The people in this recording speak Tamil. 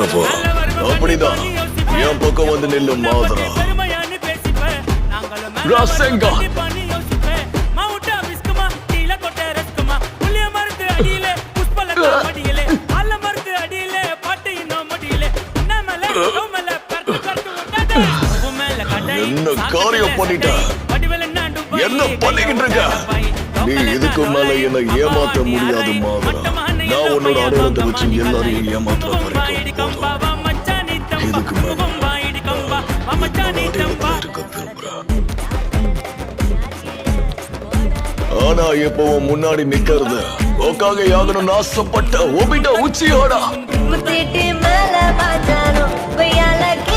கிட்டப்போ அப்படிதான் என் பக்கம் வந்து நில்லு மாதரா ரசங்கா என்ன காரியம் பண்ணிட்ட என்ன பண்ணிக்கிட்டு இருக்க நீ இதுக்கு மேல என்ன ஏமாற்ற முடியாது மாதரா நான் உன்னோட அடையாளத்தை வச்சு எல்லாரையும் ஏமாற்ற வரைக்கும் இதுக்கு மேல இருக்க விரும்புறேன் ஆனா இப்பவும் முன்னாடி நிக்கிறது உக்காக யாகணும்னு ஆசைப்பட்ட ஒபிட்ட உச்சியோடா